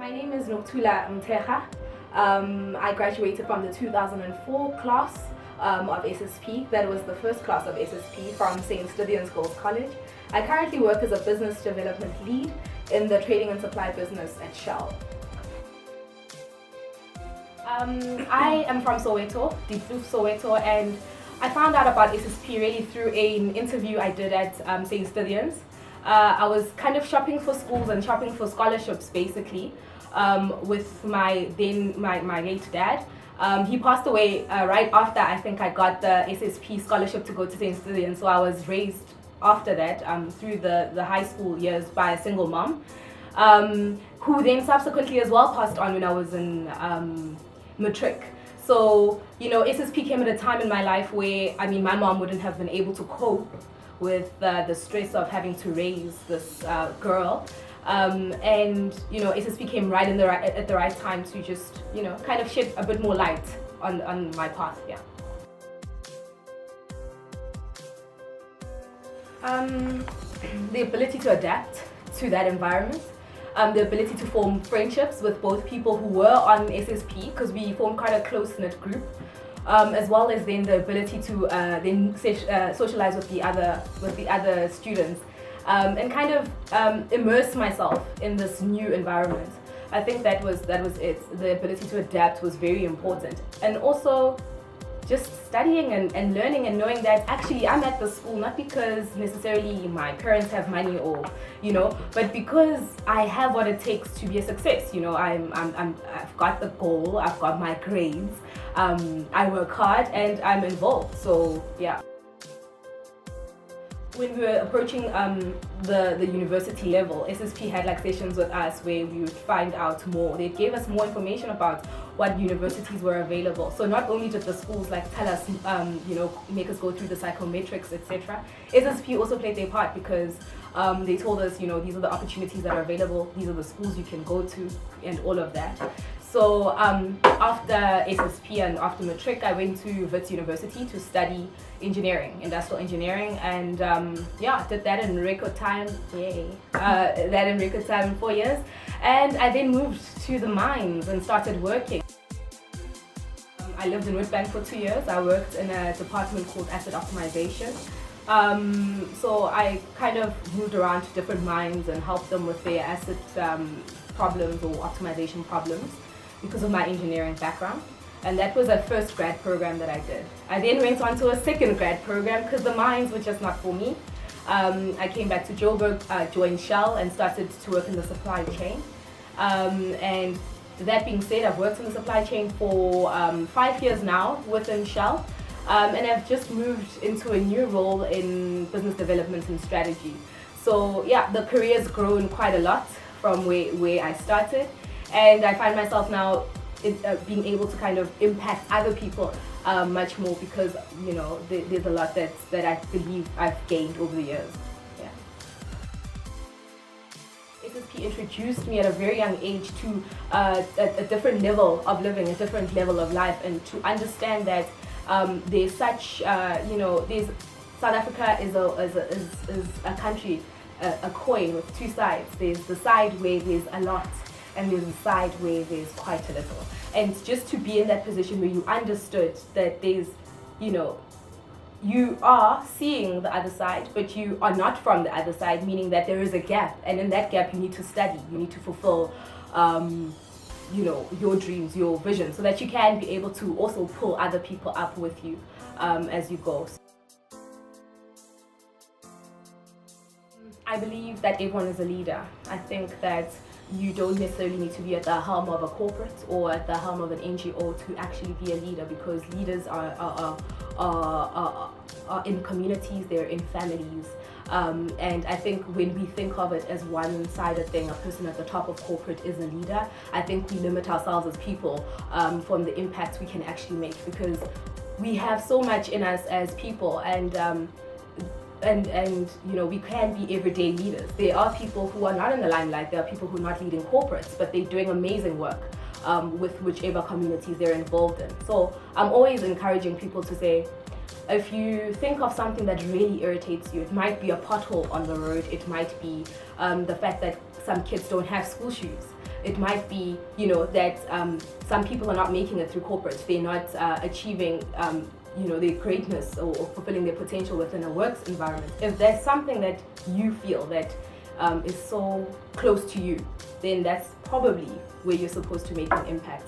My name is Nokuthula Mtegha. I graduated from the 2004 class of SSP. That was the first class of SSP from St. Stithians Girls College. I currently work as a business development lead in the trading and supply business at Shell. I am from Soweto, Soweto, and I found out about SSP really through an interview I did at St. Stithians. I was kind of shopping for schools and shopping for scholarships basically with my late dad. He passed away right after I think I got the SSP scholarship to go to St. Stithians, so I was raised after that through the high school years by a single mom, who then subsequently as well passed on when I was in matric. So, SSP came at a time in my life where, my mom wouldn't have been able to cope with the stress of having to raise this girl. And, SSP came right at the right time to just, kind of shed a bit more light on my path, yeah. The ability to adapt to that environment. The ability to form friendships with both people who were on SSP, because we formed quite a close-knit group, as well as then the ability to then socialize with the other students, and kind of immerse myself in this new environment. I think that was it. The ability to adapt was very important, and also just studying and learning and knowing that actually I'm at the school not because necessarily my parents have money or but because I have what it takes to be a success. I've got the goal, I've got my grades, I work hard and I'm involved. So yeah. When we were approaching the university level, SSP had sessions with us where we would find out more. They gave us more information about what universities were available. So not only did the schools tell us, make us go through the psychometrics, etc. SSP also played their part because they told us, these are the opportunities that are available, these are the schools you can go to, and all of that. So after SSP and after matric, I went to Wits University to study industrial engineering, and did that in record time. Yay! That in record time in 4 years, and I then moved to the mines and started working. I lived in Witbank for 2 years. I worked in a department called asset optimization. So I kind of moved around to different mines and helped them with their asset problems or optimization problems because of my engineering background. And that was a first grad program that I did. I then went on to a second grad program because the mines were just not for me. I came back to Joburg, joined Shell and started to work in the supply chain. And that being said, I've worked in the supply chain for 5 years now within Shell. And I've just moved into a new role in business development and strategy. So yeah, the career's grown quite a lot from where I started. And I find myself now being able to kind of impact other people much more because, there's a lot that I believe I've gained over the years. Yeah. SSP introduced me at a very young age to a different level of living, a different level of life, and to understand that there's such, South Africa is a country, a coin with two sides. There's the side where there's a lot, and there's a side where there's quite a little. And just to be in that position where you understood that there's, you are seeing the other side, but you are not from the other side, meaning that there is a gap. And in that gap, you need to study, you need to fulfill, your dreams, your vision, so that you can be able to also pull other people up with you as you go. I believe that everyone is a leader. I think that you don't necessarily need to be at the helm of a corporate or at the helm of an NGO to actually be a leader, because leaders are in communities, they're in families. And I think when we think of it as one-sided thing, a person at the top of corporate is a leader, I think we limit ourselves as people from the impact we can actually make, because we have so much in us as people, and we can be everyday leaders. There are people who are not in the limelight, there are people who are not leading corporates, but they're doing amazing work with whichever communities they're involved in. So I'm always encouraging people to say, if you think of something that really irritates you, it might be a pothole on the road, it might be the fact that some kids don't have school shoes. It might be, you know, that some people are not making it through corporates. They're not achieving their greatness or fulfilling their potential within a works environment. If there's something that you feel that is so close to you, then that's probably where you're supposed to make an impact.